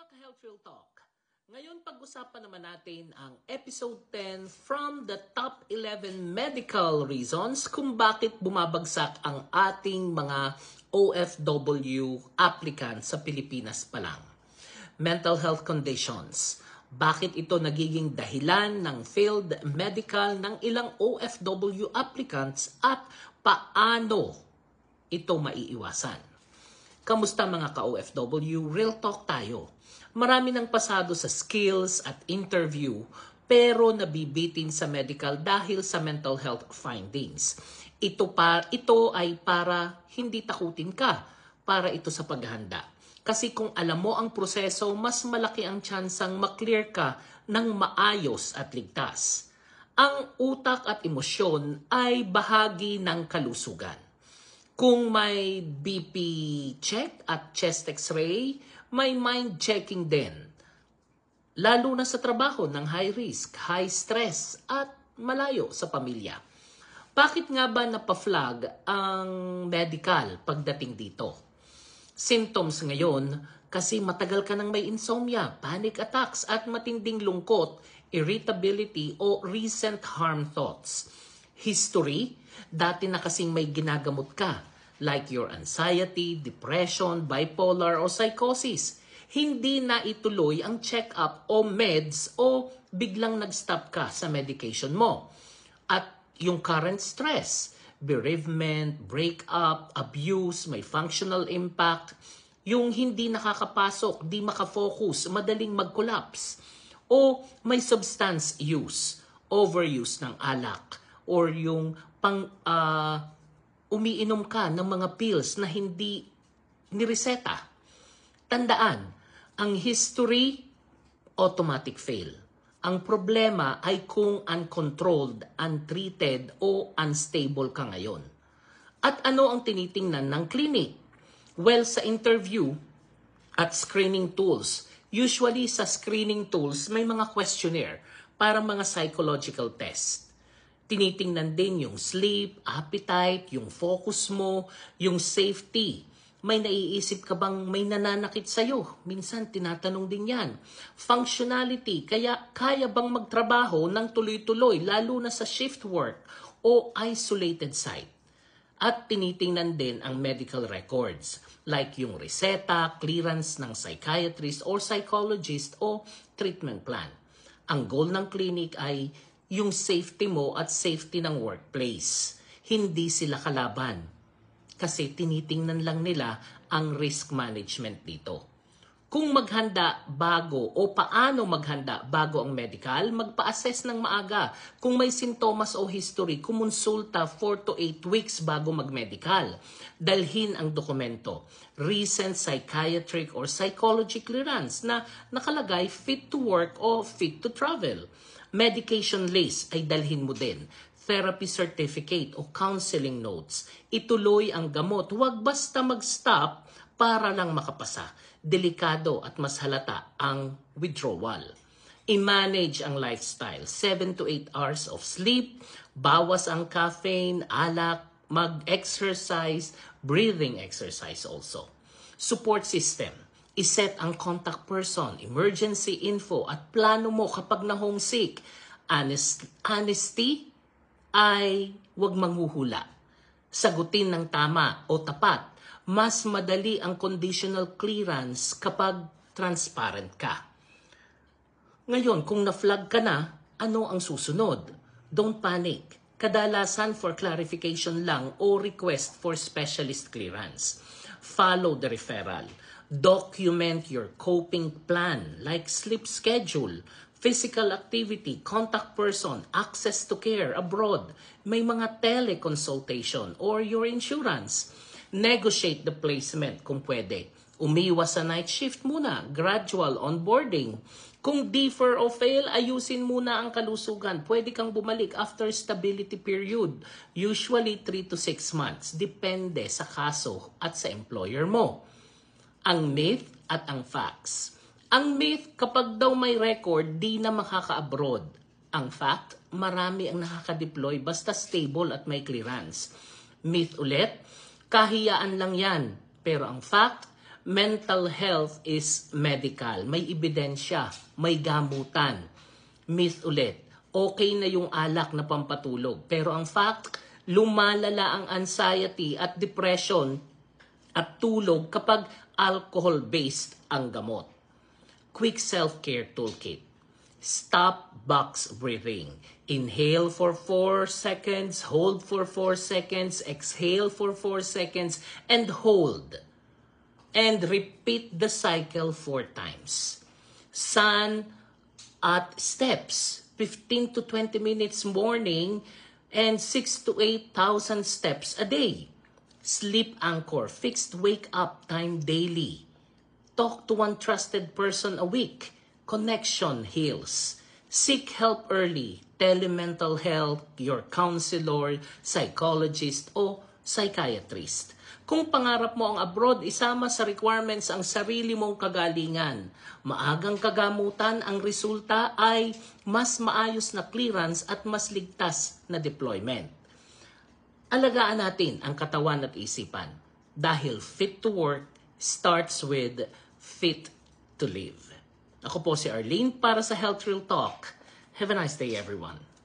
to Health Real Talk. Ngayon pag-usapan naman natin ang episode 10 from the top 11 medical reasons kung bakit bumabagsak ang ating mga OFW applicants sa Pilipinas pa lang. Mental health conditions. Bakit ito nagiging dahilan ng failed medical ng ilang OFW applicants at paano ito maiiwasan? Kamusta mga ka-OFW? Real talk tayo. Marami ng pasado sa skills at interview pero nabibitin sa medical dahil sa mental health findings. Ito ay para hindi takutin ka, para ito sa paghahanda. Kasi kung alam mo ang proseso, mas malaki ang tsansang maklear ka ng maayos at ligtas. Ang utak at emosyon ay bahagi ng kalusugan. Kung may BP check at chest x-ray, may mind checking din. Lalo na sa trabaho ng high risk, high stress at malayo sa pamilya. Bakit nga ba napaflag ang medical pagdating dito? Symptoms ngayon kasi matagal ka nang may insomnia, panic attacks at matinding lungkot, irritability o recent harm thoughts. History, dati na kasing may ginagamot ka, like your anxiety, depression, bipolar o psychosis. Hindi na ituloy ang check-up o meds o biglang nag-stop ka sa medication mo. At yung current stress, bereavement, breakup, abuse, may functional impact, yung hindi nakakapasok, di makafocus, madaling mag-collapse, o may substance use, overuse ng alak, or yung umiinom ka ng mga pills na hindi nireseta. Tandaan, ang history, automatic fail. Ang problema ay kung uncontrolled, untreated o unstable ka ngayon. At ano ang tinitingnan ng clinic? Well, sa interview at screening tools, usually sa screening tools may mga questionnaire para mga psychological test. Tinitingnan din yung sleep, appetite, yung focus mo, yung safety. May naiisip ka bang may nananakit sa'yo? Minsan tinatanong din yan. Functionality, kaya bang magtrabaho ng tuloy-tuloy lalo na sa shift work o isolated site? At tinitingnan din ang medical records like yung reseta, clearance ng psychiatrist or psychologist o treatment plan. Ang goal ng clinic ay yung safety mo at safety ng workplace. Hindi sila kalaban. Kasi tinitingnan lang nila ang risk management dito. Kung maghanda bago o paano maghanda bago ang medical, magpa-assess ng maaga. Kung may sintomas o history, kumonsulta 4 to 8 weeks bago mag-medical. Dalhin ang dokumento, recent psychiatric or psychology clearance na nakalagay fit to work o fit to travel. Medication list ay dalhin mo din. Therapy certificate o counseling notes. Ituloy ang gamot. Huwag basta mag-stop para lang makapasa. Delikado at mas halata ang withdrawal. I-manage ang lifestyle. 7 to 8 hours of sleep. Bawas ang caffeine, alak, mag-exercise, breathing exercise also. Support system. I-set ang contact person, emergency info at plano mo kapag na-homesick. Honesty ay huwag manghuhula. Sagutin ng tama o tapat. Mas madali ang conditional clearance kapag transparent ka. Ngayon, kung na-flag ka na, ano ang susunod? Don't panic. Kadalasan for clarification lang o request for specialist clearance. Follow the referral. Document your coping plan like sleep schedule, physical activity, contact person, access to care abroad, may mga teleconsultation or your insurance. Negotiate the placement kung pwede. Umiwas sa night shift muna, gradual onboarding. Kung defer o fail, ayusin muna ang kalusugan. Pwede kang bumalik after stability period. Usually 3 to 6 months. Depende sa kaso at sa employer mo. Ang myth at ang facts. Ang myth, kapag daw may record, di na makaka-abroad. Ang fact, marami ang nakaka-deploy basta stable at may clearance. Myth ulit, kahiyaan lang yan. Pero ang fact, mental health is medical. May ebidensya, may gamutan. Myth ulit, okay na yung alak na pampatulog. Pero ang fact, lumalala ang anxiety at depression at tulog kapag alcohol-based ang gamot. Quick self-care toolkit. Stop box breathing. Inhale for 4 seconds, hold for 4 seconds, exhale for 4 seconds, and hold. And repeat the cycle 4 times. Sun at steps, 15 to 20 minutes morning and 6 to 8,000 steps a day. Sleep anchor, fixed wake up time daily. Talk to one trusted person a week. Connection heals. Seek help early. Telemental health, your counselor, psychologist, o psychiatrist. Kung pangarap mo ang abroad, isama sa requirements ang sarili mong kagalingan. Maagang kagamutan, ang resulta ay mas maayos na clearance at mas ligtas na deployment. Alagaan natin ang katawan at isipan dahil fit to work starts with fit to live. Ako po si Arlene para sa Health Real Talk. Have a nice day, everyone.